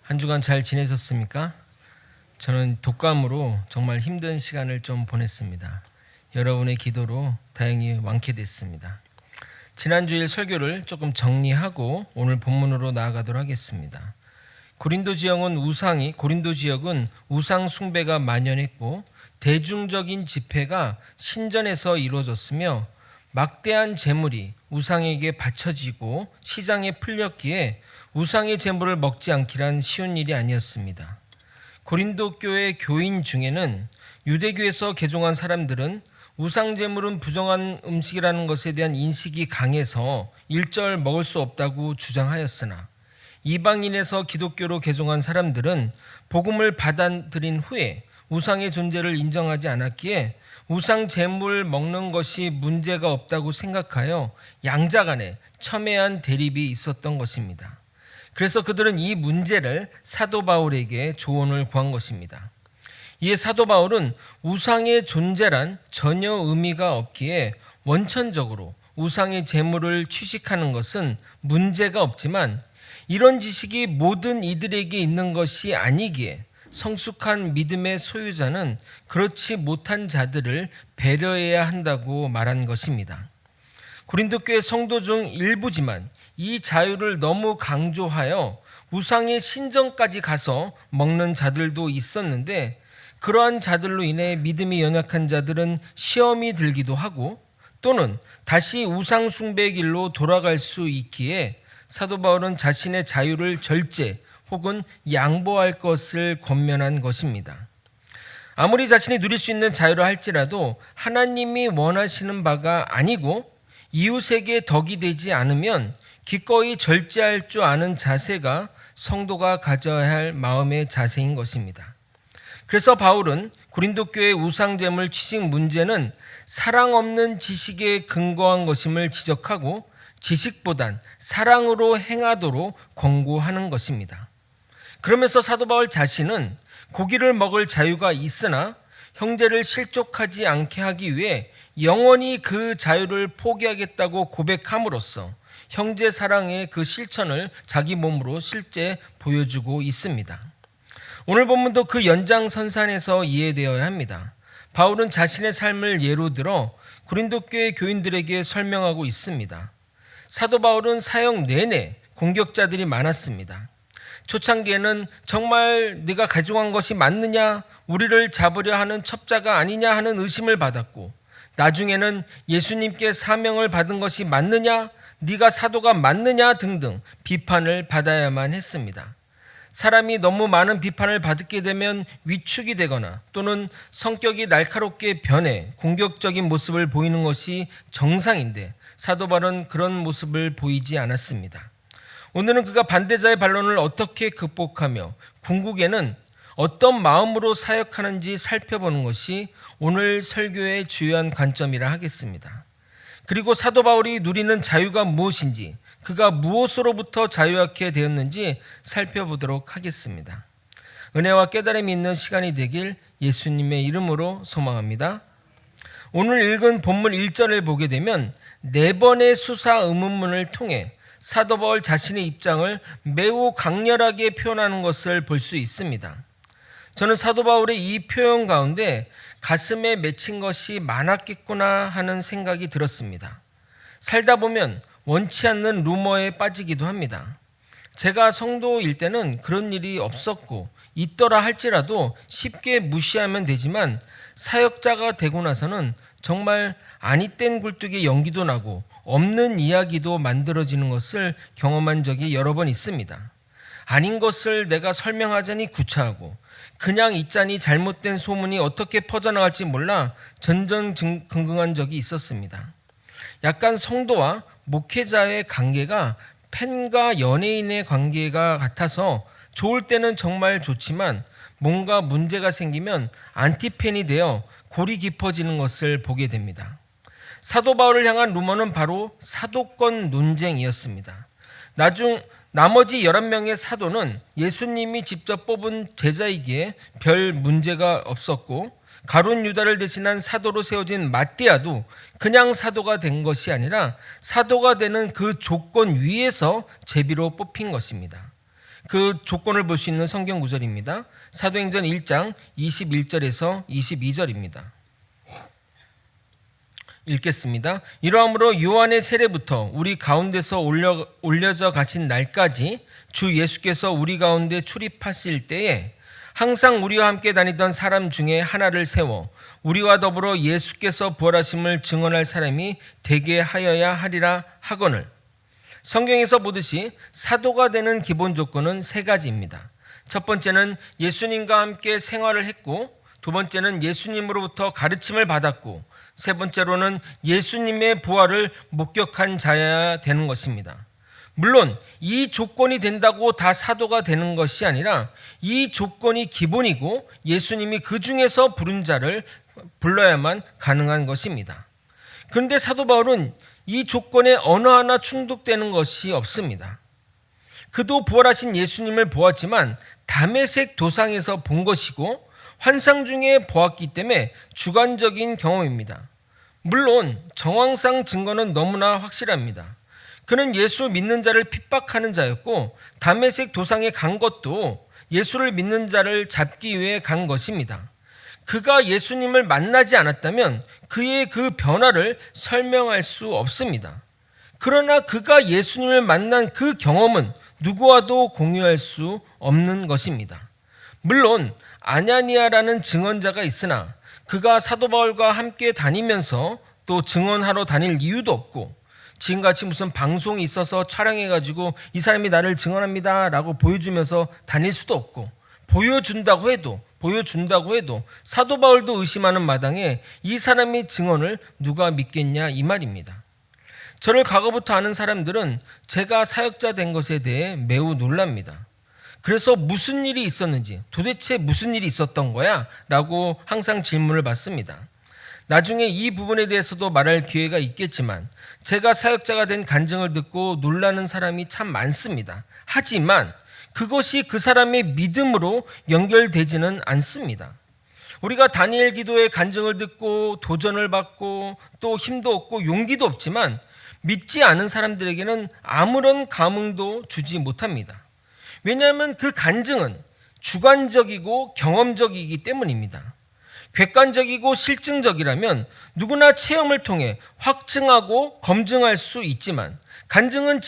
한 주간 잘 지내셨습니까? 저는 독감으로 정말 힘든 시간을 좀 보냈습니다. 여러분의 기도로 다행히 완쾌됐습니다. 지난주일 설교를 조금 정리하고 오늘 본문으로 나아가도록 하겠습니다. 고린도 지역은 우상 숭배가 만연했고 대중적인 집회가 신전에서 이루어졌으며 막대한 재물이 우상에게 바쳐지고 시장에 풀렸기에 우상의 재물을 먹지 않기란 쉬운 일이 아니었습니다. 고린도 교회 교인 중에는 유대교에서 개종한 사람들은 우상 재물은 부정한 음식이라는 것에 대한 인식이 강해서 일절 먹을 수 없다고 주장하였으나 이방인에서 기독교로 개종한 사람들은 복음을 받아들인 후에 우상의 존재를 인정하지 않았기에 우상 제물 먹는 것이 문제가 없다고 생각하여 양자 간에 첨예한 대립이 있었던 것입니다. 그래서 그들은 이 문제를 사도 바울에게 조언을 구한 것입니다. 이에 사도 바울은 우상의 존재란 전혀 의미가 없기에 원천적으로 우상의 제물을 취식하는 것은 문제가 없지만 이런 지식이 모든 이들에게 있는 것이 아니기에 성숙한 믿음의 소유자는 그렇지 못한 자들을 배려해야 한다고 말한 것입니다. 고린도 교회 성도 중 일부지만 이 자유를 너무 강조하여 우상의 신전까지 가서 먹는 자들도 있었는데 그러한 자들로 인해 믿음이 연약한 자들은 시험이 들기도 하고 또는 다시 우상 숭배의 길로 돌아갈 수 있기에 사도 바울은 자신의 자유를 절제 혹은 양보할 것을 권면한 것입니다. 아무리 자신이 누릴 수 있는 자유를 할지라도 하나님이 원하시는 바가 아니고 이웃에게 덕이 되지 않으면 기꺼이 절제할 줄 아는 자세가 성도가 가져야 할 마음의 자세인 것입니다. 그래서 바울은 고린도 교회 우상제물 취식 문제는 사랑 없는 지식에 근거한 것임을 지적하고 지식보단 사랑으로 행하도록 권고하는 것입니다. 그러면서 사도 바울 자신은 고기를 먹을 자유가 있으나 형제를 실족하지 않게 하기 위해 영원히 그 자유를 포기하겠다고 고백함으로써 형제 사랑의 그 실천을 자기 몸으로 실제 보여주고 있습니다. 오늘 본문도 그 연장선상에서 이해되어야 합니다. 바울은 자신의 삶을 예로 들어 고린도 교회 교인들에게 설명하고 있습니다. 사도 바울은 사역 내내 공격자들이 많았습니다. 초창기에는 정말 네가 가져간 것이 맞느냐, 우리를 잡으려 하는 첩자가 아니냐 하는 의심을 받았고 나중에는 예수님께 사명을 받은 것이 맞느냐, 네가 사도가 맞느냐 등등 비판을 받아야만 했습니다. 사람이 너무 많은 비판을 받게 되면 위축이 되거나 또는 성격이 날카롭게 변해 공격적인 모습을 보이는 것이 정상인데 사도 바울은 그런 모습을 보이지 않았습니다. 오늘은 그가 반대자의 반론을 어떻게 극복하며 궁극에는 어떤 마음으로 사역하는지 살펴보는 것이 오늘 설교의 주요한 관점이라 하겠습니다. 그리고 사도 바울이 누리는 자유가 무엇인지, 그가 무엇으로부터 자유하게 되었는지 살펴보도록 하겠습니다. 은혜와 깨달음이 있는 시간이 되길 예수님의 이름으로 소망합니다. 오늘 읽은 본문 1절을 보게 되면 4번의 수사 의문문을 통해 사도 바울 자신의 입장을 매우 강렬하게 표현하는 것을 볼 수 있습니다. 저는 사도 바울의 이 표현 가운데 가슴에 맺힌 것이 많았겠구나 하는 생각이 들었습니다. 살다 보면 원치 않는 루머에 빠지기도 합니다. 제가 성도일 때는 그런 일이 없었고 있더라 할지라도 쉽게 무시하면 되지만 사역자가 되고 나서는 정말 아니땐 굴뚝에 연기도 나고 없는 이야기도 만들어지는 것을 경험한 적이 여러 번 있습니다. 아닌 것을 내가 설명하자니 구차하고 그냥 있자니 잘못된 소문이 어떻게 퍼져나갈지 몰라 전전긍긍한 적이 있었습니다. 약간 성도와 목회자의 관계가 팬과 연예인의 관계가 같아서 좋을 때는 정말 좋지만 뭔가 문제가 생기면 안티팬이 되어 골이 깊어지는 것을 보게 됩니다. 사도 바울을 향한 루머는 바로 사도권 논쟁이었습니다. 나머지 11명의 사도는 예수님이 직접 뽑은 제자이기에 별 문제가 없었고 가룟 유다를 대신한 사도로 세워진 마띠아도 그냥 사도가 된 것이 아니라 사도가 되는 그 조건 위에서 제비로 뽑힌 것입니다. 그 조건을 볼 수 있는 성경 구절입니다. 사도행전 1장 21절에서 22절입니다. 읽겠습니다. 이러함으로 요한의 세례부터 우리 가운데서 올려져 가신 날까지 주 예수께서 우리 가운데 출입하실 때에 항상 우리와 함께 다니던 사람 중에 하나를 세워 우리와 더불어 예수께서 부활하심을 증언할 사람이 되게 하여야 하리라 하거늘. 성경에서 보듯이 사도가 되는 기본 조건은 세 가지입니다. 첫 번째는 예수님과 함께 생활을 했고, 두 번째는 예수님으로부터 가르침을 받았고, 세 번째로는 예수님의 부활을 목격한 자여야 되는 것입니다. 물론 이 조건이 된다고 다 사도가 되는 것이 아니라 이 조건이 기본이고 예수님이 그 중에서 부른 자를 불러야만 가능한 것입니다. 그런데 사도 바울은 이 조건에 어느 하나 충족되는 것이 없습니다. 그도 부활하신 예수님을 보았지만 다메섹 도상에서 본 것이고 환상 중에 보았기 때문에 주관적인 경험입니다. 물론 정황상 증거는 너무나 확실합니다. 그는 예수 믿는 자를 핍박하는 자였고 다메섹 도상에 간 것도 예수를 믿는 자를 잡기 위해 간 것입니다. 그가 예수님을 만나지 않았다면 그의 그 변화를 설명할 수 없습니다. 그러나 그가 예수님을 만난 그 경험은 누구와도 공유할 수 없는 것입니다. 물론 아냐니아라는 증언자가 있으나 그가 사도 바울과 함께 다니면서 또 증언하러 다닐 이유도 없고 지금같이 무슨 방송이 있어서 촬영해가지고 이 사람이 나를 증언합니다 라고 보여주면서 다닐 수도 없고 보여준다고 해도 사도 바울도 의심하는 마당에 이 사람의 증언을 누가 믿겠냐 이 말입니다. 저를 과거부터 아는 사람들은 제가 사역자 된 것에 대해 매우 놀랍니다. 그래서 무슨 일이 있었는지, 도대체 무슨 일이 있었던 거야? 라고 항상 질문을 받습니다. 나중에 이 부분에 대해서도 말할 기회가 있겠지만 제가 사역자가 된 간증을 듣고 놀라는 사람이 참 많습니다. 하지만 그것이 그 사람의 믿음으로 연결되지는 않습니다. 우리가 다니엘 기도의 간증을 듣고 도전을 받고 또 힘도 없고 용기도 없지만 믿지 않은 사람들에게는 아무런 감흥도 주지 못합니다. 왜냐하면 그 간증은 주관적이고 경험적이기 때문입니다. 객관적이고 실증적이라면 누구나 체험을 통해 확증하고 검증할 수 있지만 간증은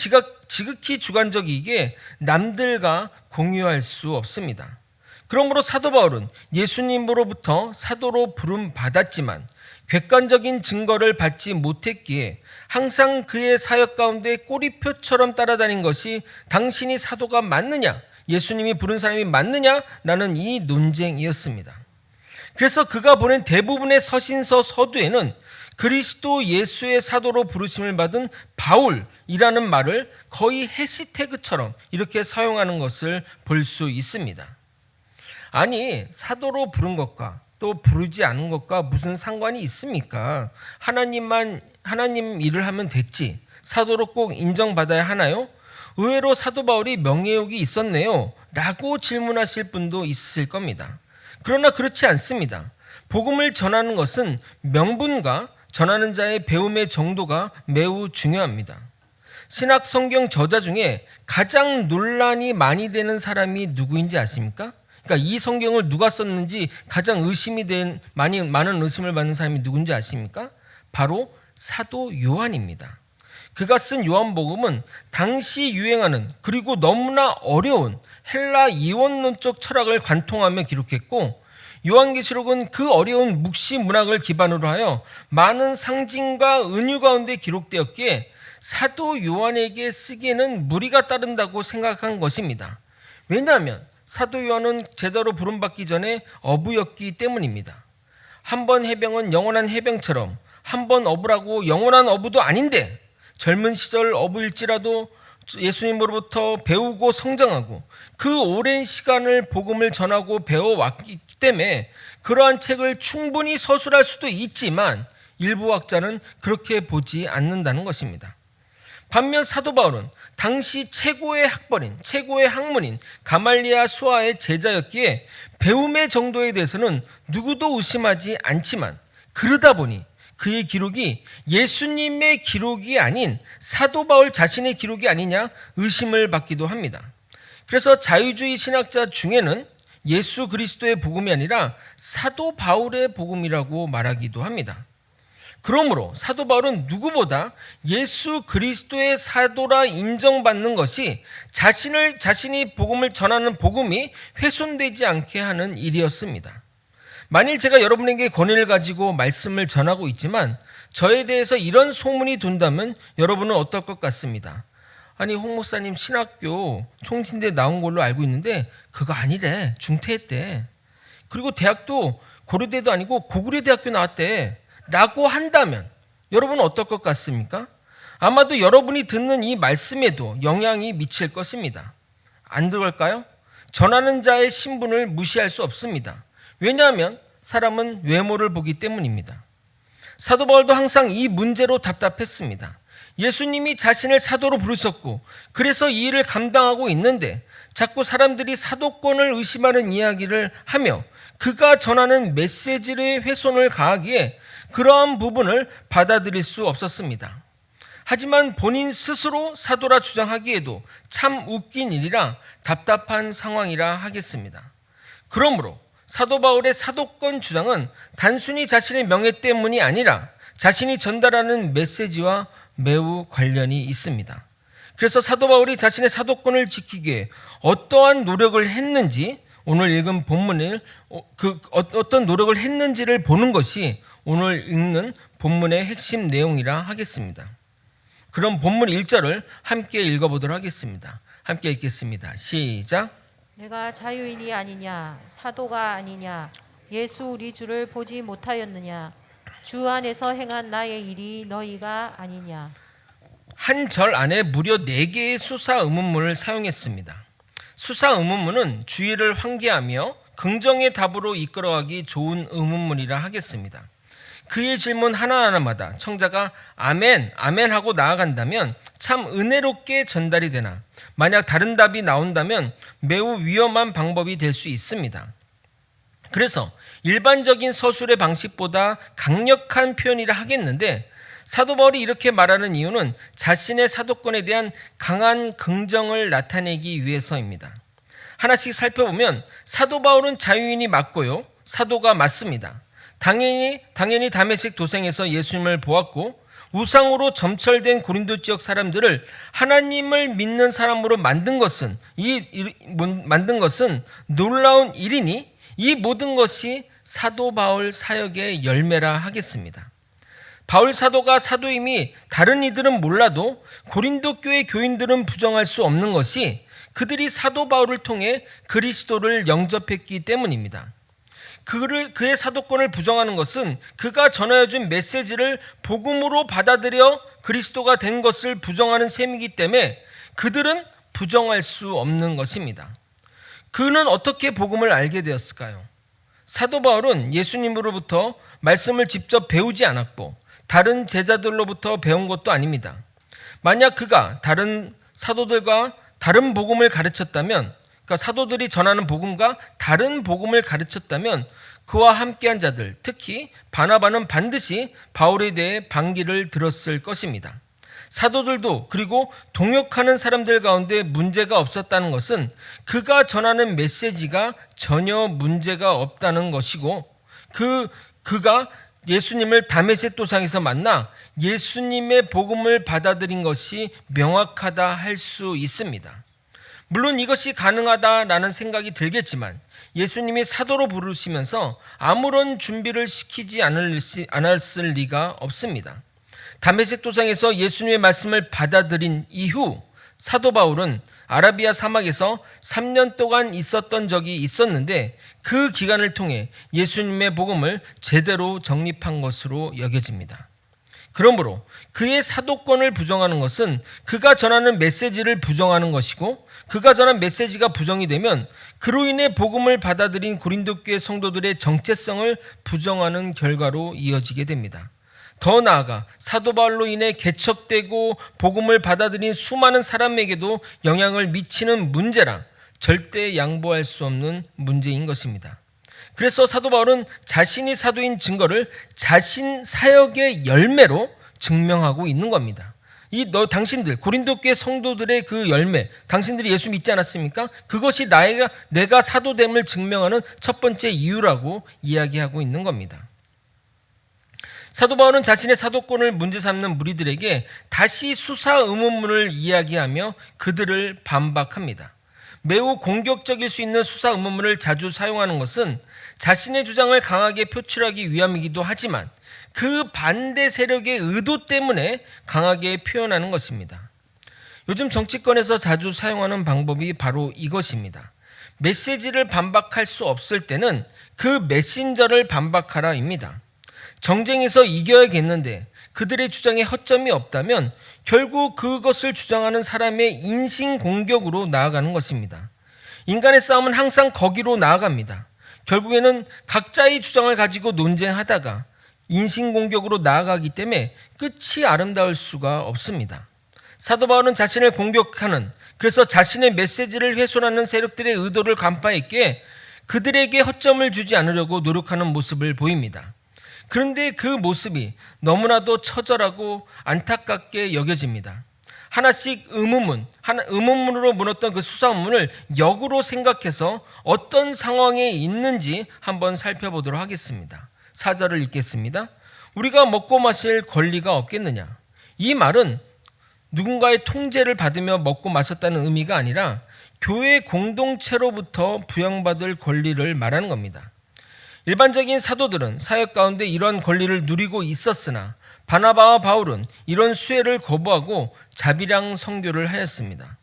지극히 주관적이기에 남들과 공유할 수 없습니다. 그러므로 사도 바울은 예수님으로부터 사도로 부름 받았지만 객관적인 증거를 받지 못했기에 항상 그의 사역 가운데 꼬리표처럼 따라다닌 것이 당신이 사도가 맞느냐, 예수님이 부른 사람이 맞느냐라는 이 논쟁이었습니다. 그래서 그가 보낸 대부분의 서신서 서두에는 그리스도 예수의 사도로 부르심을 받은 바울이라는 말을 거의 해시태그처럼 이렇게 사용하는 것을 볼 수 있습니다. 아니, 사도로 부른 것과 또 부르지 않은 것과 무슨 상관이 있습니까? 하나님 일을 하면 됐지. 사도로 꼭 인정받아야 하나요? 의외로 사도 바울이 명예욕이 있었네요 라고 질문하실 분도 있으실 겁니다. 그러나 그렇지 않습니다. 복음을 전하는 것은 명분과 전하는 자의 배움의 정도가 매우 중요합니다. 신학 성경 저자 중에 가장 논란이 많이 되는 사람이 누구인지 아십니까? 그러니까 이 성경을 누가 썼는지 가장 많은 의심을 받는 사람이 누군지 아십니까? 바로 사도 요한입니다. 그가 쓴 요한복음은 당시 유행하는 그리고 너무나 어려운 헬라 이원론적 철학을 관통하며 기록했고 요한계시록은 그 어려운 묵시 문학을 기반으로 하여 많은 상징과 은유 가운데 기록되었기에 사도 요한에게 쓰기에는 무리가 따른다고 생각한 것입니다. 왜냐하면 사도 요한은 제자로 부름받기 전에 어부였기 때문입니다. 한 번 해병은 영원한 해병처럼 한 번 어부라고 영원한 어부도 아닌데 젊은 시절 어부일지라도 예수님으로부터 배우고 성장하고 그 오랜 시간을 복음을 전하고 배워왔기 때문에 그러한 책을 충분히 서술할 수도 있지만 일부 학자는 그렇게 보지 않는다는 것입니다. 반면 사도 바울은 당시 최고의 학벌인 최고의 학문인 가말리아 수하의 제자였기에 배움의 정도에 대해서는 누구도 의심하지 않지만 그러다 보니 그의 기록이 예수님의 기록이 아닌 사도 바울 자신의 기록이 아니냐 의심을 받기도 합니다. 그래서 자유주의 신학자 중에는 예수 그리스도의 복음이 아니라 사도 바울의 복음이라고 말하기도 합니다. 그러므로 사도 바울은 누구보다 예수 그리스도의 사도라 인정받는 것이 자신이 복음을 전하는 복음이 훼손되지 않게 하는 일이었습니다. 만일 제가 여러분에게 권위를 가지고 말씀을 전하고 있지만 저에 대해서 이런 소문이 돈다면 여러분은 어떨 것 같습니다. 아니, 홍 목사님 신학교 총신대 나온 걸로 알고 있는데 그거 아니래, 중퇴했대. 그리고 대학도 고려대도 아니고 고구려 대학교 나왔대 라고 한다면 여러분은 어떨 것 같습니까? 아마도 여러분이 듣는 이 말씀에도 영향이 미칠 것입니다. 안 들어갈까요? 전하는 자의 신분을 무시할 수 없습니다. 왜냐하면 사람은 외모를 보기 때문입니다. 사도 바울도 항상 이 문제로 답답했습니다. 예수님이 자신을 사도로 부르셨고 그래서 이 일을 감당하고 있는데 자꾸 사람들이 사도권을 의심하는 이야기를 하며 그가 전하는 메시지의 훼손을 가하기에 그러한 부분을 받아들일 수 없었습니다. 하지만 본인 스스로 사도라 주장하기에도 참 웃긴 일이라 답답한 상황이라 하겠습니다. 그러므로 사도 바울의 사도권 주장은 단순히 자신의 명예 때문이 아니라 자신이 전달하는 메시지와 매우 관련이 있습니다. 그래서 사도 바울이 자신의 사도권을 지키기 위해 어떠한 노력을 했는지 오늘 읽은 본문을 어떤 노력을 했는지를 보는 것이 오늘 읽는 본문의 핵심 내용이라 하겠습니다. 그럼 본문 1절을 함께 읽어보도록 하겠습니다. 함께 읽겠습니다. 시작. 내가 자유인이 아니냐 사도가 아니냐 예수 우리 주를 보지 못하였느냐 주 안에서 행한 나의 일이 너희가 아니냐. 한 절 안에 무려 4개의 수사 의문문을 사용했습니다. 수사 의문문은 주의를 환기하며 긍정의 답으로 이끌어가기 좋은 의문문이라 하겠습니다. 그의 질문 하나하나마다 청자가 아멘, 아멘 하고 나아간다면 참 은혜롭게 전달이 되나 만약 다른 답이 나온다면 매우 위험한 방법이 될 수 있습니다. 그래서 일반적인 서술의 방식보다 강력한 표현이라 하겠는데 사도 바울이 이렇게 말하는 이유는 자신의 사도권에 대한 강한 긍정을 나타내기 위해서입니다. 하나씩 살펴보면 사도 바울은 자유인이 맞고요. 사도가 맞습니다. 당연히 다메섹 도성에서 예수님을 보았고 우상으로 점철된 고린도 지역 사람들을 하나님을 믿는 사람으로 만든 것은 놀라운 일이니 이 모든 것이 사도 바울 사역의 열매라 하겠습니다. 바울 사도가 사도임이 다른 이들은 몰라도 고린도 교회 교인들은 부정할 수 없는 것이 그들이 사도 바울을 통해 그리스도를 영접했기 때문입니다. 그의 사도권을 부정하는 것은 그가 전하여준 메시지를 복음으로 받아들여 그리스도가 된 것을 부정하는 셈이기 때문에 그들은 부정할 수 없는 것입니다. 그는 어떻게 복음을 알게 되었을까요? 사도 바울은 예수님으로부터 말씀을 직접 배우지 않았고 다른 제자들로부터 배운 것도 아닙니다. 만약 그가 다른 사도들과 다른 복음을 가르쳤다면, 그러니까 사도들이 전하는 복음과 다른 복음을 가르쳤다면 그와 함께한 자들, 특히 바나바는 반드시 바울에 대해 반기를 들었을 것입니다. 사도들도 그리고 동역하는 사람들 가운데 문제가 없었다는 것은 그가 전하는 메시지가 전혀 문제가 없다는 것이고 그가 예수님을 다메섹 도상에서 만나 예수님의 복음을 받아들인 것이 명확하다 할 수 있습니다. 물론 이것이 가능하다라는 생각이 들겠지만 예수님이 사도로 부르시면서 아무런 준비를 시키지 않았을 리가 없습니다. 다메섹 도상에서 예수님의 말씀을 받아들인 이후 사도 바울은 아라비아 사막에서 3년 동안 있었던 적이 있었는데 그 기간을 통해 예수님의 복음을 제대로 정립한 것으로 여겨집니다. 그러므로 그의 사도권을 부정하는 것은 그가 전하는 메시지를 부정하는 것이고 그가 전한 메시지가 부정이 되면 그로 인해 복음을 받아들인 고린도 교회 성도들의 정체성을 부정하는 결과로 이어지게 됩니다. 더 나아가 사도 바울로 인해 개척되고 복음을 받아들인 수많은 사람에게도 영향을 미치는 문제라 절대 양보할 수 없는 문제인 것입니다. 그래서 사도 바울은 자신이 사도인 증거를 자신 사역의 열매로 증명하고 있는 겁니다. 당신들 고린도 교회 성도들의 그 열매, 당신들이 예수 믿지 않았습니까? 그것이 내가 사도됨을 증명하는 첫 번째 이유라고 이야기하고 있는 겁니다. 사도 바울은 자신의 사도권을 문제 삼는 무리들에게 다시 수사 의문문을 이야기하며 그들을 반박합니다. 매우 공격적일 수 있는 수사 의문문을 자주 사용하는 것은 자신의 주장을 강하게 표출하기 위함이기도 하지만 그 반대 세력의 의도 때문에 강하게 표현하는 것입니다. 요즘 정치권에서 자주 사용하는 방법이 바로 이것입니다. 메시지를 반박할 수 없을 때는 그 메신저를 반박하라입니다. 정쟁에서 이겨야겠는데 그들의 주장에 허점이 없다면 결국 그것을 주장하는 사람의 인신공격으로 나아가는 것입니다. 인간의 싸움은 항상 거기로 나아갑니다. 결국에는 각자의 주장을 가지고 논쟁하다가 인신공격으로 나아가기 때문에 끝이 아름다울 수가 없습니다. 사도 바울은 자신을 공격하는, 그래서 자신의 메시지를 훼손하는 세력들의 의도를 간파했기에 그들에게 허점을 주지 않으려고 노력하는 모습을 보입니다. 그런데 그 모습이 너무나도 처절하고 안타깝게 여겨집니다. 하나씩 의문문으로 물었던 그 수사문을 역으로 생각해서 어떤 상황에 있는지 한번 살펴보도록 하겠습니다. 4절을 읽겠습니다. 우리가 먹고 마실 권리가 없겠느냐? 이 말은 누군가의 통제를 받으며 먹고 마셨다는 의미가 아니라 교회 공동체로부터 부양받을 권리를 말하는 겁니다. 일반적인 사도들은 사역 가운데 이러한 권리를 누리고 있었으나 바나바와 바울은 이런 수혜를 거부하고 자비랑 선교를 하였습니다.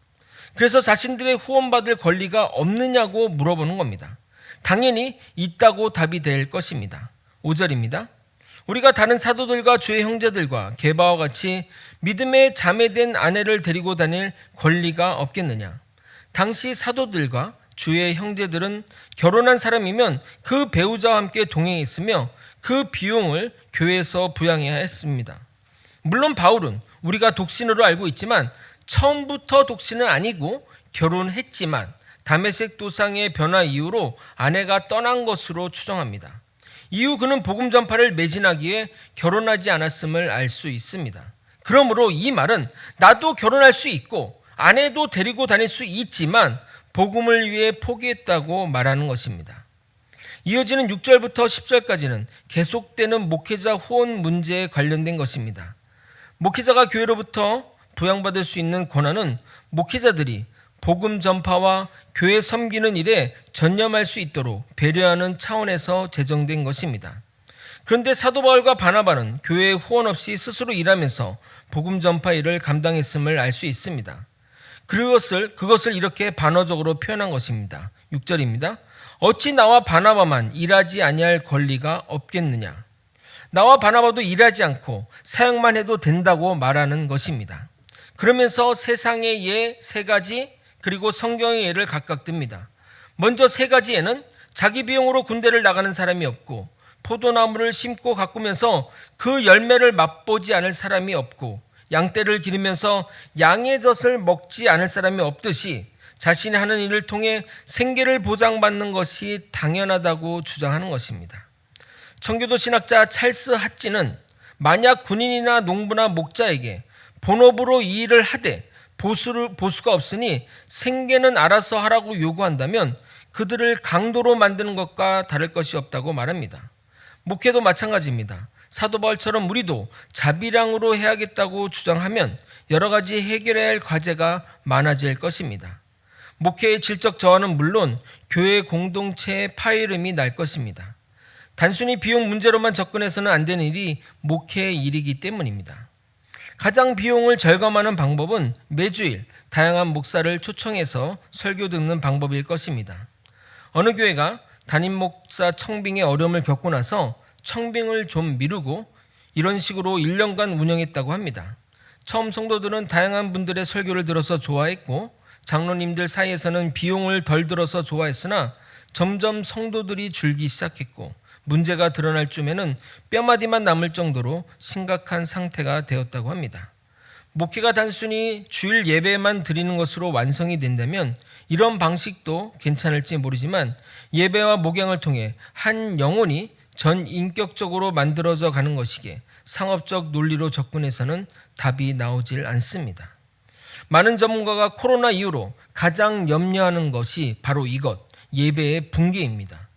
그래서 자신들의 후원받을 권리가 없느냐고 물어보는 겁니다. 당연히 있다고 답이 될 것입니다. 5절입니다. 우리가 다른 사도들과 주의 형제들과 게바와 같이 믿음에 자매된 아내를 데리고 다닐 권리가 없겠느냐? 당시 사도들과 주의 형제들은 결혼한 사람이면 그 배우자와 함께 동행했으며 그 비용을 교회에서 부양해야 했습니다. 물론 바울은 우리가 독신으로 알고 있지만 처음부터 독신은 아니고 결혼했지만 다메섹 도상의 변화 이후로 아내가 떠난 것으로 추정합니다. 이후 그는 복음 전파를 매진하기에 결혼하지 않았음을 알 수 있습니다. 그러므로 이 말은 나도 결혼할 수 있고 아내도 데리고 다닐 수 있지만 복음을 위해 포기했다고 말하는 것입니다. 이어지는 6절부터 10절까지는 계속되는 목회자 후원 문제에 관련된 것입니다. 목회자가 교회로부터 부양받을 수 있는 권한은 목회자들이 복음 전파와 교회 섬기는 일에 전념할 수 있도록 배려하는 차원에서 제정된 것입니다. 그런데 사도 바울과 바나바는 교회의 후원 없이 스스로 일하면서 복음 전파 일을 감당했음을 알 수 있습니다. 그것을 이렇게 반어적으로 표현한 것입니다. 6절입니다. 어찌 나와 바나바만 일하지 아니할 권리가 없겠느냐? 나와 바나바도 일하지 않고 사역만 해도 된다고 말하는 것입니다. 그러면서 세상의 예 3가지 그리고 성경의 예를 각각 듭니다. 먼저 3가지 예는 자기 비용으로 군대를 나가는 사람이 없고 포도나무를 심고 가꾸면서 그 열매를 맛보지 않을 사람이 없고 양떼를 기르면서 양의 젖을 먹지 않을 사람이 없듯이 자신이 하는 일을 통해 생계를 보장받는 것이 당연하다고 주장하는 것입니다. 청교도 신학자 찰스 핫지는 만약 군인이나 농부나 목자에게 본업으로 이 일을 하되 보수가 없으니 생계는 알아서 하라고 요구한다면 그들을 강도로 만드는 것과 다를 것이 없다고 말합니다. 목회도 마찬가지입니다. 사도 바울처럼 우리도 자비량으로 해야겠다고 주장하면 여러 가지 해결해야 할 과제가 많아질 것입니다. 목회의 질적 저하는 물론 교회 공동체의 파열음이 날 것입니다. 단순히 비용 문제로만 접근해서는 안 되는 일이 목회의 일이기 때문입니다. 가장 비용을 절감하는 방법은 매주일 다양한 목사를 초청해서 설교 듣는 방법일 것입니다. 어느 교회가 담임 목사 청빙의 어려움을 겪고 나서 청빙을 좀 미루고 이런 식으로 1년간 운영했다고 합니다. 처음 성도들은 다양한 분들의 설교를 들어서 좋아했고 장로님들 사이에서는 비용을 덜 들어서 좋아했으나 점점 성도들이 줄기 시작했고 문제가 드러날 쯤에는 뼈마디만 남을 정도로 심각한 상태가 되었다고 합니다. 목회가 단순히 주일 예배만 드리는 것으로 완성이 된다면 이런 방식도 괜찮을지 모르지만 예배와 목양을 통해 한 영혼이 전 인격적으로 만들어져 가는 것이기에 상업적 논리로 접근해서는 답이 나오질 않습니다. 많은 전문가가 코로나 이후로 가장 염려하는 것이 바로 이것, 예배의 붕괴입니다.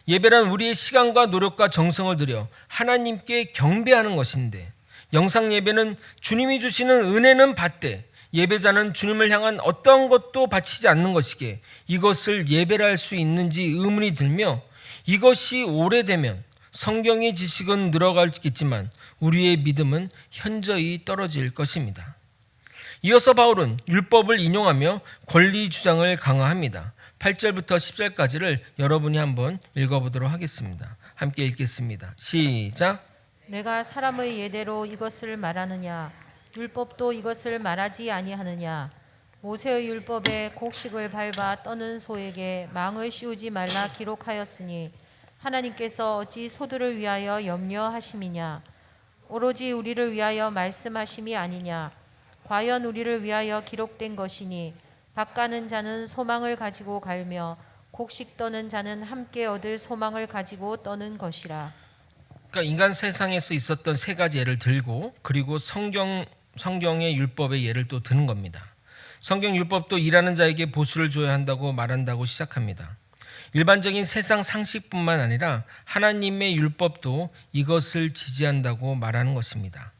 예배란 우리의 시간과 노력과 정성을 들여 하나님께 경배하는 것인데, 영상 예배는 주님이 주시는 은혜는 받되 예배자는 주님을 향한 어떤 것도 바치지 않는 것이기에 이것을 예배라 할 수 있는지 의문이 들며, 이것이 오래되면 성경의 지식은 늘어가겠지만 우리의 믿음은 현저히 떨어질 것입니다. 이어서 바울은 율법을 인용하며 권리 주장을 강화합니다. 8절부터 10절까지를 여러분이 한번 읽어보도록 하겠습니다. 함께 읽겠습니다. 시작. 내가 사람의 예대로 이것을 말하느냐? 율법도 이것을 말하지 아니하느냐? 모세의 율법에 곡식을 밟아 떠는 소에게 망을 씌우지 말라 기록하였으니 하나님께서 어찌 소들을 위하여 염려하심이냐? 오로지 우리를 위하여 말씀하심이 아니냐? 과연 우리를 위하여 기록된 것이니 밭가는 자는 소망을 가지고 갈며 곡식 떠는 자는 함께 얻을 소망을 가지고 떠는 것이라. 그러니까 인간 세상에서 있었던 세 가지 예를 들고, 그리고 성경의 율법의 예를 또 드는 겁니다. 성경 율법도 일하는 자에게 보수를 줘야 한다고 말한다고 시작합니다. 일반적인 세상 상식뿐만 아니라 하나님의 율법도 이것을 지지한다고 말하는 것입니다.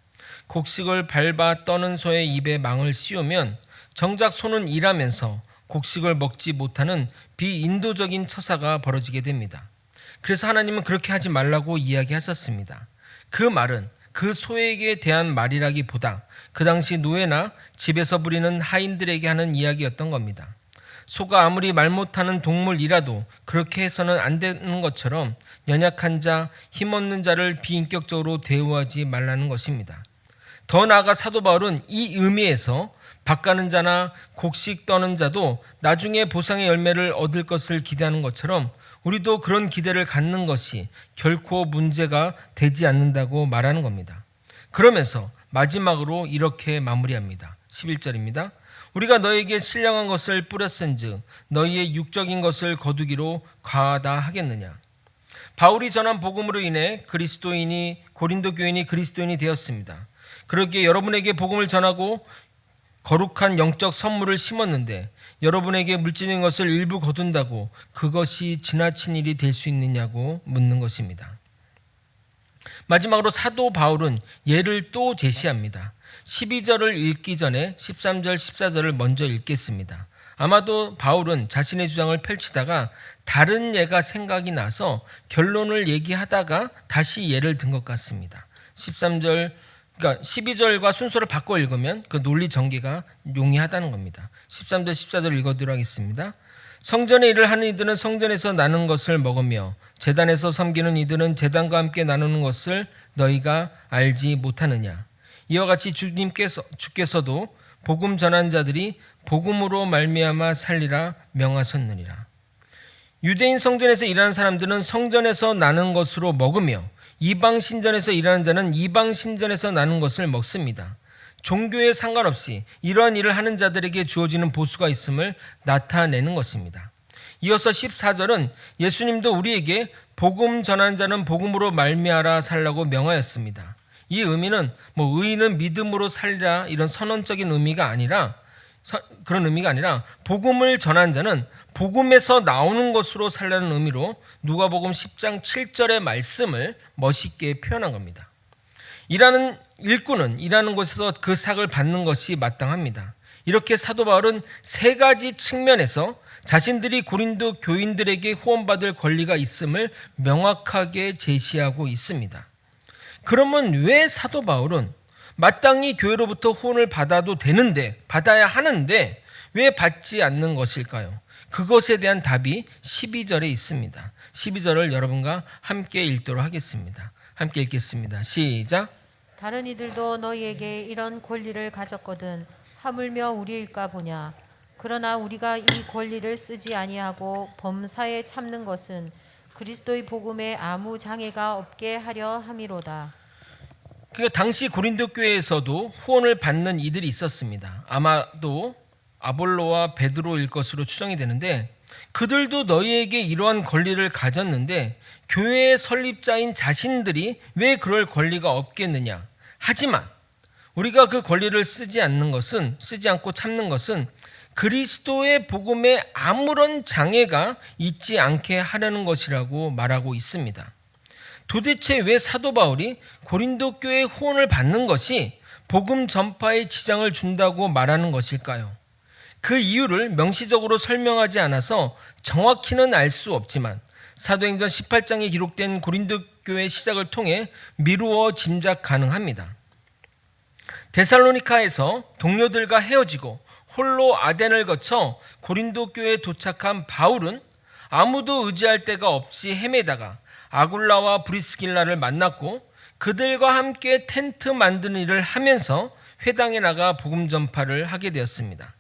곡식을 밟아 떠는 소의 입에 망을 씌우면 정작 소는 일하면서 곡식을 먹지 못하는 비인도적인 처사가 벌어지게 됩니다. 그래서 하나님은 그렇게 하지 말라고 이야기하셨습니다. 그 말은 그 소에게 대한 말이라기보다 그 당시 노예나 집에서 부리는 하인들에게 하는 이야기였던 겁니다. 소가 아무리 말 못하는 동물이라도 그렇게 해서는 안 되는 것처럼 연약한 자, 힘없는 자를 비인격적으로 대우하지 말라는 것입니다. 더 나아가 사도 바울은 이 의미에서 밭가는 자나 곡식 떠는 자도 나중에 보상의 열매를 얻을 것을 기대하는 것처럼 우리도 그런 기대를 갖는 것이 결코 문제가 되지 않는다고 말하는 겁니다. 그러면서 마지막으로 이렇게 마무리합니다. 11절입니다. 우리가 너에게 신령한 것을 뿌렸은즉 너희의 육적인 것을 거두기로 과하다 하겠느냐. 바울이 전한 복음으로 인해 고린도 교인이 그리스도인이 되었습니다. 그러기에 여러분에게 복음을 전하고 거룩한 영적 선물을 심었는데 여러분에게 물질적인 것을 일부 거둔다고 그것이 지나친 일이 될 수 있느냐고 묻는 것입니다. 마지막으로 사도 바울은 예를 또 제시합니다. 12절을 읽기 전에 13절, 14절을 먼저 읽겠습니다. 아마도 바울은 자신의 주장을 펼치다가 다른 예가 생각이 나서 결론을 얘기하다가 다시 예를 든 것 같습니다. 12절과 순서를 바꿔 읽으면 그 논리 전개가 용이하다는 겁니다. 13절, 14절 읽어드리도록 하겠습니다. 성전의 일을 하는 이들은 성전에서 나누는 것을 먹으며 제단에서 섬기는 이들은 제단과 함께 나누는 것을 너희가 알지 못하느냐. 이와 같이 주께서도 복음 전한 자들이 복음으로 말미암아 살리라 명하셨느니라. 유대인 성전에서 일하는 사람들은 성전에서 나는 것으로 먹으며 이방 신전에서 일하는 자는 이방 신전에서 나는 것을 먹습니다. 종교에 상관없이 이러한 일을 하는 자들에게 주어지는 보수가 있음을 나타내는 것입니다. 이어서 14절은 예수님도 우리에게 복음 전하는 자는 복음으로 말미암아 살라고 명하였습니다. 이 의미는 의인은 믿음으로 살리라 이런 선언적인 의미가 아니라 그런 의미가 아니라 복음을 전하는 자는 복음에서 나오는 것으로 살라는 의미로 누가복음 10장 7절의 말씀을 멋있게 표현한 겁니다. 일하는 일꾼은 일하는 곳에서 그 삭을 받는 것이 마땅합니다. 이렇게 사도 바울은 세 가지 측면에서 자신들이 고린도 교인들에게 후원받을 권리가 있음을 명확하게 제시하고 있습니다. 그러면 왜 사도 바울은 마땅히 교회로부터 후원을 받아야 하는데 왜 받지 않는 것일까요? 그것에 대한 답이 12절에 있습니다. 12절을 여러분과 함께 읽도록 하겠습니다. 함께 읽겠습니다. 시작. 다른 이들도 너희에게 이런 권리를 가졌거든 하물며 우리일까 보냐. 그러나 우리가 이 권리를 쓰지 아니하고 범사에 참는 것은 그리스도의 복음에 아무 장애가 없게 하려 함이로다. 당시 고린도 교회에서도 후원을 받는 이들이 있었습니다. 아마도 아볼로와 베드로일 것으로 추정이 되는데 그들도 너희에게 이러한 권리를 가졌는데 교회의 설립자인 자신들이 왜 그럴 권리가 없겠느냐. 하지만 우리가 그 권리를 쓰지 않고 참는 것은 그리스도의 복음에 아무런 장애가 있지 않게 하려는 것이라고 말하고 있습니다. 도대체 왜 사도 바울이 고린도 교회의 후원을 받는 것이 복음 전파에 지장을 준다고 말하는 것일까요? 그 이유를 명시적으로 설명하지 않아서 정확히는 알 수 없지만 사도행전 18장에 기록된 고린도 교회 시작을 통해 미루어 짐작 가능합니다. 데살로니카에서 동료들과 헤어지고 홀로 아덴을 거쳐 고린도 교회에 도착한 바울은 아무도 의지할 데가 없이 헤매다가 아굴라와 브리스길라를 만났고 그들과 함께 텐트 만드는 일을 하면서 회당에 나가 복음 전파를 하게 되었습니다.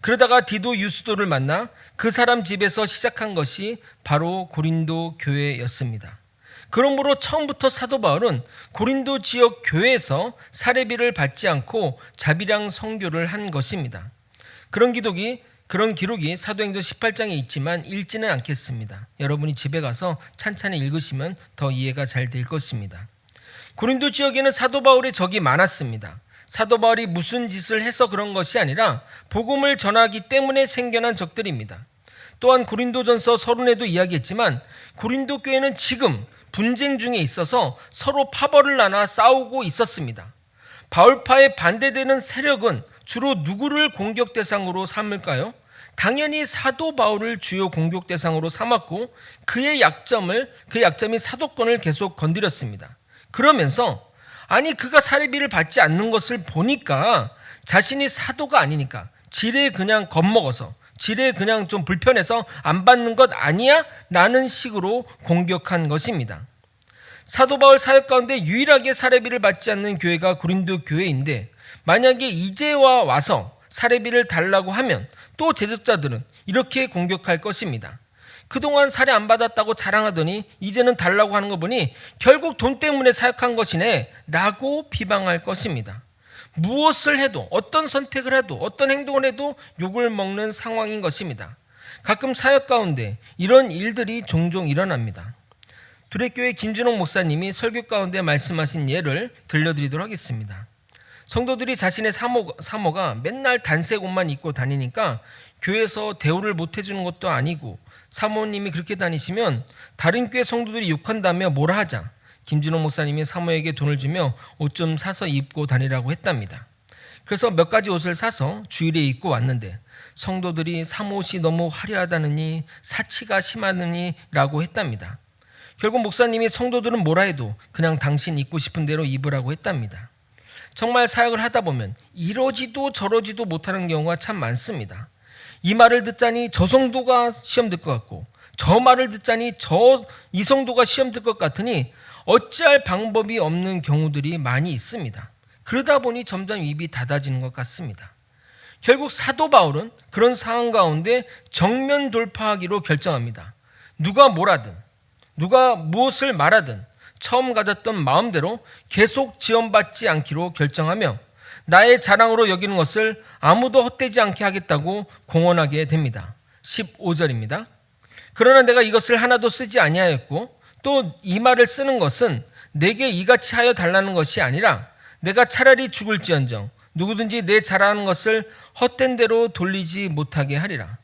그러다가 디도 유스도를 만나 그 사람 집에서 시작한 것이 바로 고린도 교회였습니다. 그러므로 처음부터 사도 바울은 고린도 지역 교회에서 사례비를 받지 않고 자비량 선교를 한 것입니다. 그런 기록이 사도행전 18장에 있지만 읽지는 않겠습니다. 여러분이 집에 가서 찬찬히 읽으시면 더 이해가 잘 될 것입니다. 고린도 지역에는 사도 바울의 적이 많았습니다. 사도 바울이 무슨 짓을 해서 그런 것이 아니라 복음을 전하기 때문에 생겨난 적들입니다. 또한 고린도전서 서론에도 이야기했지만 고린도 교회는 지금 분쟁 중에 있어서 서로 파벌을 나눠 싸우고 있었습니다. 바울파에 반대되는 세력은 주로 누구를 공격 대상으로 삼을까요? 당연히 사도 바울을 주요 공격 대상으로 삼았고 그의 약점이 사도권을 계속 건드렸습니다. 그러면서 그가 사례비를 받지 않는 것을 보니까 자신이 사도가 아니니까 지레 그냥 겁먹어서 지레 그냥 좀 불편해서 안 받는 것 아니야? 라는 식으로 공격한 것입니다. 사도 바울 사역 가운데 유일하게 사례비를 받지 않는 교회가 고린도 교회인데 만약에 이제 와서 사례비를 달라고 하면 또 제적자들은 이렇게 공격할 것입니다. 그동안 사례 안 받았다고 자랑하더니 이제는 달라고 하는 거 보니 결국 돈 때문에 사역한 것이네 라고 비방할 것입니다. 무엇을 해도 어떤 선택을 해도 어떤 행동을 해도 욕을 먹는 상황인 것입니다. 가끔 사역 가운데 이런 일들이 종종 일어납니다. 두레교회 김준홍 목사님이 설교 가운데 말씀하신 예를 들려드리도록 하겠습니다. 성도들이 자신의 사모가 맨날 단색 옷만 입고 다니니까 교회에서 대우를 못 해주는 것도 아니고 사모님이 그렇게 다니시면 다른 교회 성도들이 욕한다며 뭐라 하자 김준호 목사님이 사모에게 돈을 주며 옷 좀 사서 입고 다니라고 했답니다. 그래서 몇 가지 옷을 사서 주일에 입고 왔는데 성도들이 사모옷이 너무 화려하다느니 사치가 심하느니 라고 했답니다. 결국 목사님이 성도들은 뭐라 해도 그냥 당신 입고 싶은 대로 입으라고 했답니다. 정말 사역을 하다 보면 이러지도 저러지도 못하는 경우가 참 많습니다. 이 말을 듣자니 저 성도가 시험 들 것 같고 저 말을 듣자니 이 성도가 시험 들 것 같으니 어찌할 방법이 없는 경우들이 많이 있습니다. 그러다 보니 점점 입이 닫아지는 것 같습니다. 결국 사도 바울은 그런 상황 가운데 정면 돌파하기로 결정합니다. 누가 뭐라든 누가 무엇을 말하든 처음 가졌던 마음대로 계속 지원받지 않기로 결정하며 나의 자랑으로 여기는 것을 아무도 헛되지 않게 하겠다고 공언하게 됩니다. 15절입니다. 그러나 내가 이것을 하나도 쓰지 아니하였고 또 이 말을 쓰는 것은 내게 이같이 하여 달라는 것이 아니라 내가 차라리 죽을지언정 누구든지 내 자랑하는 것을 헛된 대로 돌리지 못하게 하리라.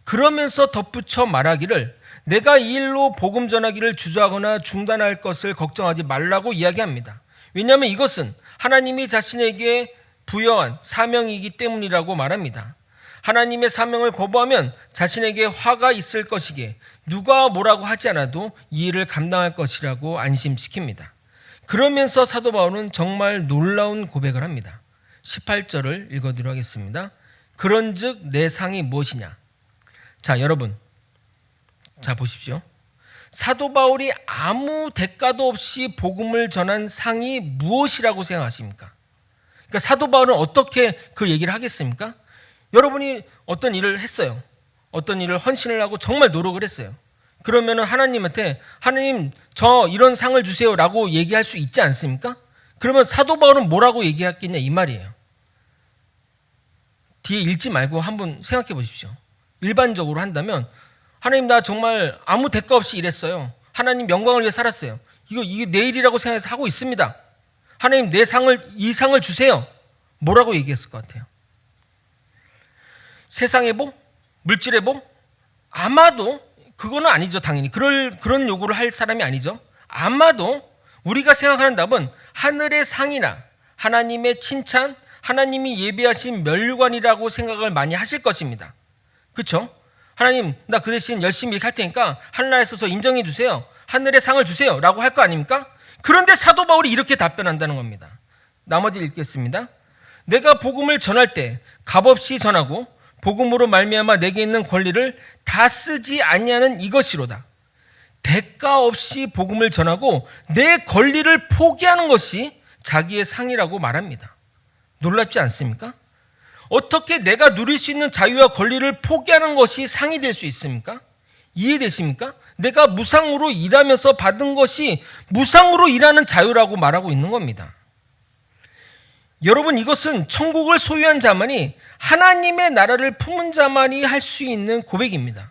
그러면서 덧붙여 말하기를 내가 이 일로 복음 전하기를 주저하거나 중단할 것을 걱정하지 말라고 이야기합니다. 왜냐하면 이것은 하나님이 자신에게 부여한 사명이기 때문이라고 말합니다. 하나님의 사명을 거부하면 자신에게 화가 있을 것이기에 누가 뭐라고 하지 않아도 이 일을 감당할 것이라고 안심시킵니다. 그러면서 사도 바울은 정말 놀라운 고백을 합니다. 18절을 읽어드리도록 하겠습니다. 그런즉 내 상이 무엇이냐? 자, 여러분, 자 보십시오. 사도 바울이 아무 대가도 없이 복음을 전한 상이 무엇이라고 생각하십니까? 그러니까 사도 바울은 어떻게 그 얘기를 하겠습니까? 여러분이 어떤 일을 했어요. 어떤 일을 헌신을 하고 정말 노력을 했어요. 그러면은 하나님한테 하나님 저 이런 상을 주세요라고 얘기할 수 있지 않습니까? 그러면 사도 바울은 뭐라고 얘기했겠냐 이 말이에요. 뒤에 읽지 말고 한번 생각해 보십시오. 일반적으로 한다면 하나님 나 정말 아무 대가 없이 일했어요. 하나님 영광을 위해 살았어요. 이게 내 일이라고 생각해서 하고 있습니다. 하나님 이 상을 주세요. 뭐라고 얘기했을 것 같아요? 세상의 복? 물질의 복? 아마도 그거는 아니죠. 당연히 그런 요구를 할 사람이 아니죠. 아마도 우리가 생각하는 답은 하늘의 상이나 하나님의 칭찬, 하나님이 예비하신 멸관이라고 생각을 많이 하실 것입니다. 그렇죠? 하나님, 나 그 대신 열심히 할 테니까 하늘나라에서 인정해 주세요. 하늘의 상을 주세요. 라고 할 거 아닙니까? 그런데 사도 바울이 이렇게 답변한다는 겁니다. 나머지 읽겠습니다. 내가 복음을 전할 때 값없이 전하고 복음으로 말미암아 내게 있는 권리를 다 쓰지 아니하는 이것이로다. 대가 없이 복음을 전하고 내 권리를 포기하는 것이 자기의 상이라고 말합니다. 놀랍지 않습니까? 어떻게 내가 누릴 수 있는 자유와 권리를 포기하는 것이 상이 될 수 있습니까? 이해되십니까? 내가 무상으로 일하면서 받은 것이 무상으로 일하는 자유라고 말하고 있는 겁니다. 여러분, 이것은 천국을 소유한 자만이, 하나님의 나라를 품은 자만이 할 수 있는 고백입니다.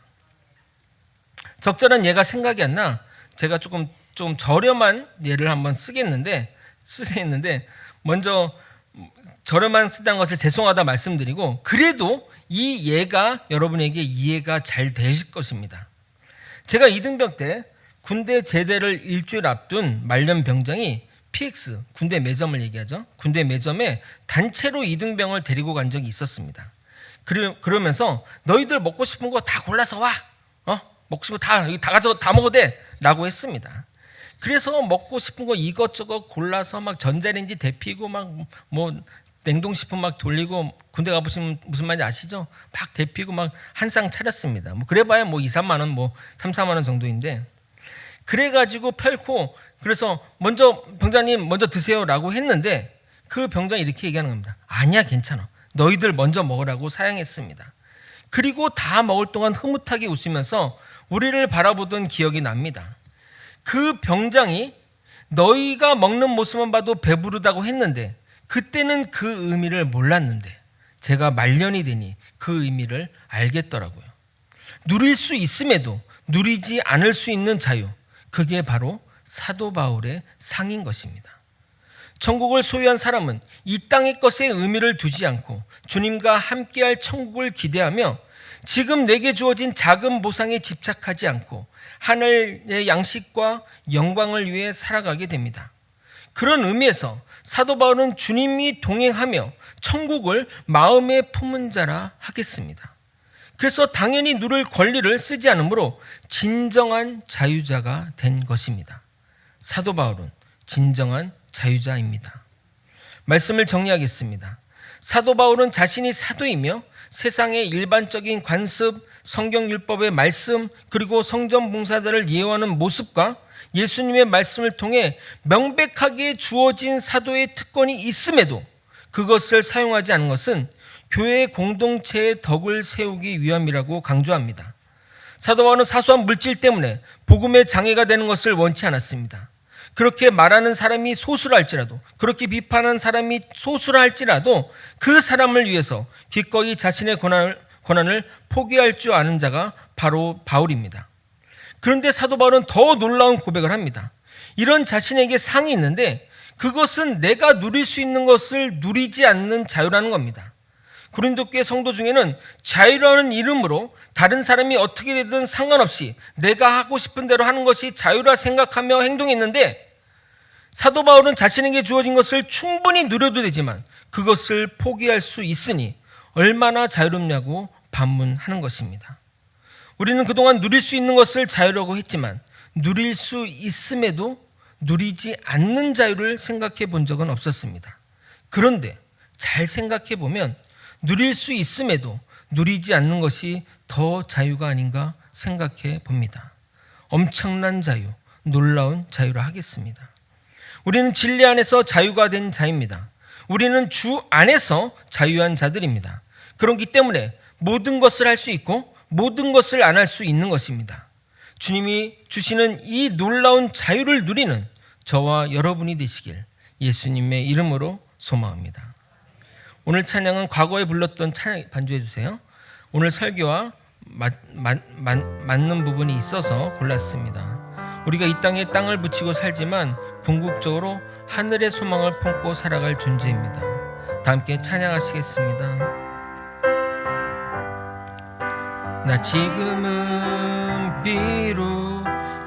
적절한 예가 생각이 안 나 제가 좀 저렴한 예를 한번 쓰겠는데 먼저 저렴한 쓰다는 것을 죄송하다 말씀드리고, 그래도 이 예가 여러분에게 이해가 잘 되실 것입니다. 제가 이등병 때 군대 제대를 일주일 앞둔 말년 병장이 PX, 군대 매점을 얘기하죠. 군대 매점에 단체로 이등병을 데리고 간 적이 있었습니다. 그러면서 너희들 먹고 싶은 거 다 골라서 와. 먹고 싶은 거 다 가져, 다 먹어도 돼. 라고 했습니다. 그래서 먹고 싶은 거 이것저것 골라서 막 전자레인지 데피고 막 뭐 냉동식품 막 돌리고, 군대 가보시면 무슨 말인지 아시죠? 막 데피고 막 한 상 차렸습니다. 뭐 그래봐야 뭐 2, 3만 원, 뭐 3, 4만 원 정도인데, 그래가지고 펼고, 그래서 먼저 병장님 먼저 드세요라고 했는데 그 병장이 이렇게 얘기하는 겁니다. 아니야, 괜찮아. 너희들 먼저 먹으라고 사양했습니다. 그리고 다 먹을 동안 흐뭇하게 웃으면서 우리를 바라보던 기억이 납니다. 그 병장이 너희가 먹는 모습만 봐도 배부르다고 했는데 그때는 그 의미를 몰랐는데 제가 말년이 되니 그 의미를 알겠더라고요. 누릴 수 있음에도 누리지 않을 수 있는 자유, 그게 바로 사도 바울의 상인 것입니다. 천국을 소유한 사람은 이 땅의 것에 의미를 두지 않고 주님과 함께할 천국을 기대하며 지금 내게 주어진 작은 보상에 집착하지 않고 하늘의 양식과 영광을 위해 살아가게 됩니다. 그런 의미에서 사도 바울은 주님이 동행하며 천국을 마음에 품은 자라 하겠습니다. 그래서 당연히 누릴 권리를 쓰지 않으므로 진정한 자유자가 된 것입니다. 사도 바울은 진정한 자유자입니다. 말씀을 정리하겠습니다. 사도 바울은 자신이 사도이며 세상의 일반적인 관습, 성경율법의 말씀, 그리고 성전 봉사자를 예언하는 모습과 예수님의 말씀을 통해 명백하게 주어진 사도의 특권이 있음에도 그것을 사용하지 않은 것은 교회 공동체의 덕을 세우기 위함이라고 강조합니다. 사도 바울은 사소한 물질 때문에 복음의 장애가 되는 것을 원치 않았습니다. 그렇게 말하는 사람이 소수라 할지라도, 그렇게 비판하는 사람이 소수라 할지라도 그 사람을 위해서 기꺼이 자신의 권한을 포기할 줄 아는 자가 바로 바울입니다. 그런데 사도 바울은 더 놀라운 고백을 합니다. 이런 자신에게 상이 있는데 그것은 내가 누릴 수 있는 것을 누리지 않는 자유라는 겁니다. 고린도 교회 성도 중에는 자유라는 이름으로 다른 사람이 어떻게 되든 상관없이 내가 하고 싶은 대로 하는 것이 자유라 생각하며 행동했는데, 사도 바울은 자신에게 주어진 것을 충분히 누려도 되지만 그것을 포기할 수 있으니 얼마나 자유롭냐고 반문하는 것입니다. 우리는 그동안 누릴 수 있는 것을 자유라고 했지만 누릴 수 있음에도 누리지 않는 자유를 생각해 본 적은 없었습니다. 그런데 잘 생각해 보면 누릴 수 있음에도 누리지 않는 것이 더 자유가 아닌가 생각해 봅니다. 엄청난 자유, 놀라운 자유라 하겠습니다. 우리는 진리 안에서 자유가 된 자입니다. 우리는 주 안에서 자유한 자들입니다. 그렇기 때문에 모든 것을 할 수 있고 모든 것을 안 할 수 있는 것입니다. 주님이 주시는 이 놀라운 자유를 누리는 저와 여러분이 되시길 예수님의 이름으로 소망합니다. 오늘 찬양은 과거에 불렀던 찬양 반주해 주세요. 오늘 설교와 맞는 부분이 있어서 골랐습니다. 우리가 이 땅에 땅을 붙이고 살지만 궁극적으로 하늘의 소망을 품고 살아갈 존재입니다. 다 함께 찬양하시겠습니다. 나 지금은 비록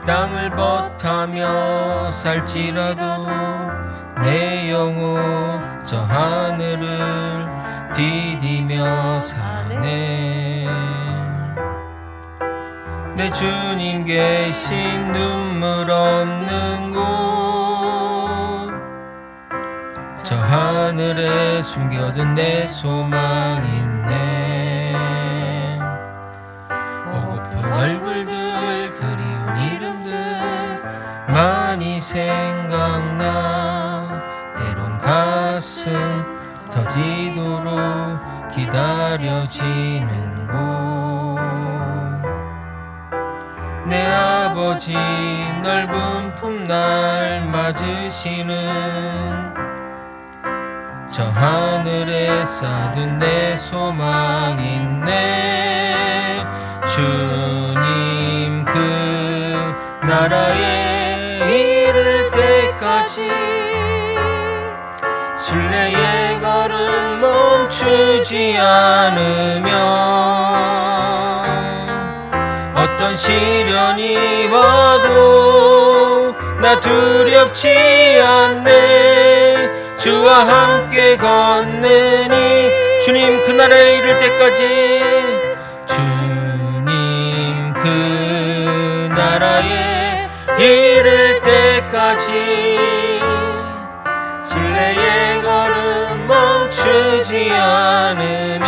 땅을 버타며 살지라도 내 영혼 저 하늘을 디디며 사네. 내 주님 계신 눈물 없는 곳 저 하늘에 숨겨둔 내 소망 있네. 보고픈 얼굴들 그리운 이름들 많이 생각나. 때론 가슴 터지도록 기다려지는 곳 내 아버지 넓은 품 날 맞으시는 저 하늘에 쌓은 내 소망 있네. 주님 그 나라에 이를 때까지 순례의 걸음 멈추지 않으며 어떤 시련이 와도 나 두렵지 않네. 주와 함께 걷느니 주님 그 나라에 이를 때까지 주님 그 나라에 이를 때까지 순례의 걸음 멈추지 않으며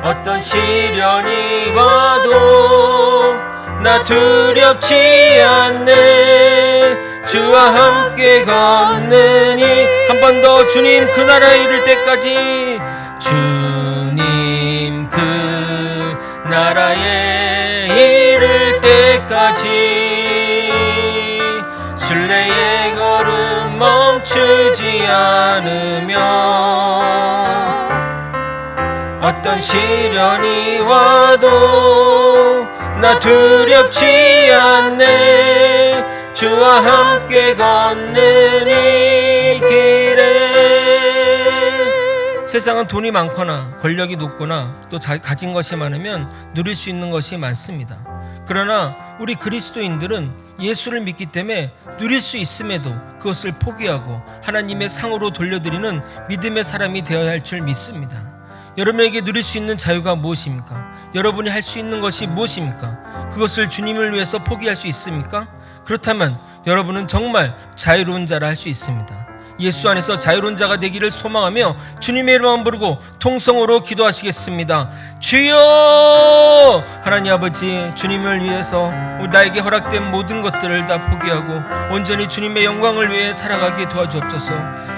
어떤 시련이 와도 나 두렵지 않네. 주와 함께 걷느니 한 번 더 주님 그 나라에 이를 때까지 주님 그 나라에 이를 때까지 순례의 걸음 멈추지 않으며 어떤 시련이 와도 나 두렵지 않네. 주와 함께 걷는 이 길에 세상은 돈이 많거나 권력이 높거나 또 가진 것이 많으면 누릴 수 있는 것이 많습니다. 그러나 우리 그리스도인들은 예수를 믿기 때문에 누릴 수 있음에도 그것을 포기하고 하나님의 상으로 돌려드리는 믿음의 사람이 되어야 할 줄 믿습니다. 여러분에게 누릴 수 있는 자유가 무엇입니까? 여러분이 할 수 있는 것이 무엇입니까? 그것을 주님을 위해서 포기할 수 있습니까? 그렇다면 여러분은 정말 자유로운 자라 할 수 있습니다. 예수 안에서 자유로운 자가 되기를 소망하며 주님의 이름만 부르고 통성으로 기도하시겠습니다. 주여! 하나님 아버지, 주님을 위해서 나에게 허락된 모든 것들을 다 포기하고 온전히 주님의 영광을 위해 살아가게 도와주옵소서.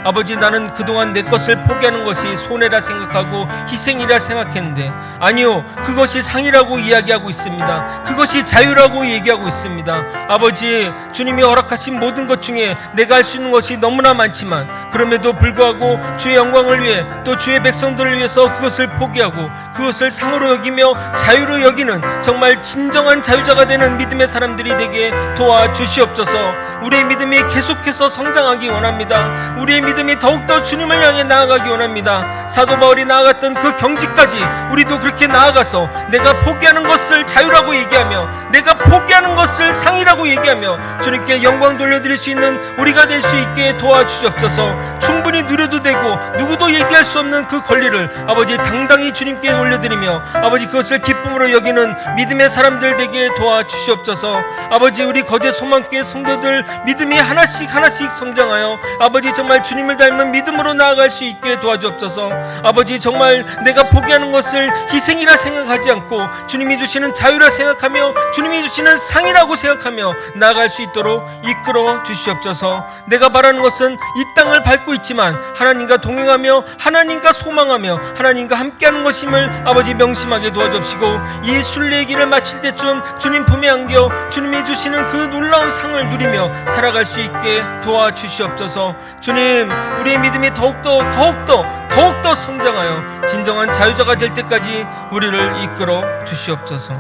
아버지, 나는 그동안 내 것을 포기하는 것이 손해라 생각하고 희생이라 생각했는데 아니요, 그것이 상이라고 이야기하고 있습니다. 그것이 자유라고 얘기하고 있습니다. 아버지, 주님이 허락하신 모든 것 중에 내가 할 수 있는 것이 너무나 많지만 그럼에도 불구하고 주의 영광을 위해 또 주의 백성들을 위해서 그것을 포기하고 그것을 상으로 여기며 자유로 여기는 정말 진정한 자유자가 되는 믿음의 사람들이 되게 도와주시옵소서. 우리의 믿음이 계속해서 성장하기 원합니다. 우리의 믿음이 더욱더 주님을 향해 나아가기 원합니다. 사도 바울이 나아갔던 그 경지까지 우리도 그렇게 나아가서 내가 포기하는 것을 자유라고 얘기하며 내가 포기하는 것을 상이라고 얘기하며 주님께 영광 돌려드릴 수 있는 우리가 될 수 있게 도와주시옵소서. 충분히 누려도 되고 누구도 얘기할 수 없는 그 권리를 아버지 당당히 주님께 올려드리며 아버지 그것을 기쁨으로 여기는 믿음의 사람들 되게 도와주시옵소서. 아버지, 우리 거제 소망교회 성도들 믿음이 하나씩 성장하여 아버지 정말 주님을 닮은 믿음으로 나아갈 수 있게 도와주옵소서. 아버지, 정말 내가 포기하는 것을 희생이라 생각하지 않고 주님이 주시는 자유라 생각하며 주님이 주시는 상이라고 생각하며 나아갈 수 있도록 이끌어 주시옵소서. 내가 바라는 것은 이 땅을 밟고 있지만 하나님과 동행하며 하나님과 소망하며 하나님과 함께하는 것임을 아버지 명심하게 도와주시고 이 순례의 길을 마칠 때쯤 주님 품에 안겨 주님이 주시는 그 놀라운 상을 누리며 살아갈 수 있게 도와주시옵소서. 주님, 우리의 믿음이 더욱더 성장하여 진정한 자유자가 될 때까지 우리를 이끌어 주시옵소서.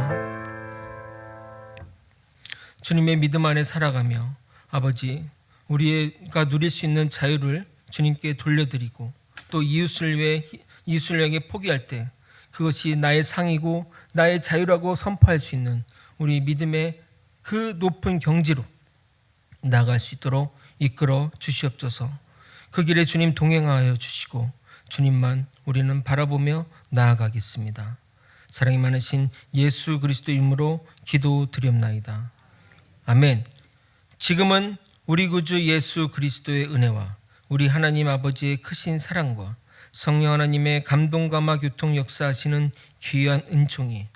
주님의 믿음 안에 살아가며 아버지 우리가 누릴 수 있는 자유를 주님께 돌려드리고 또 이웃을 위해 포기할 때 그것이 나의 상이고 나의 자유라고 선포할 수 있는 우리 믿음의 그 높은 경지로 나아갈 수 있도록 이끌어 주시옵소서. 그 길에 주님 동행하여 주시고 주님만 우리는 바라보며 나아가겠습니다. 사랑이 많으신 예수 그리스도 이름으로 기도드리옵나이다. 아멘. 지금은 우리 구주 예수 그리스도의 은혜와 우리 하나님 아버지의 크신 사랑과 성령 하나님의 감동감화 교통 역사하시는 귀한 은총이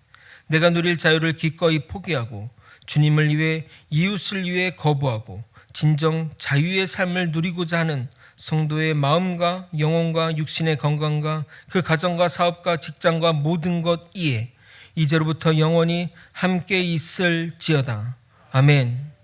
내가 누릴 자유를 기꺼이 포기하고 주님을 위해 이웃을 위해 거부하고 진정 자유의 삶을 누리고자 하는 성도의 마음과 영혼과 육신의 건강과 그 가정과 사업과 직장과 모든 것 이에 이제로부터 영원히 함께 있을지어다. 아멘.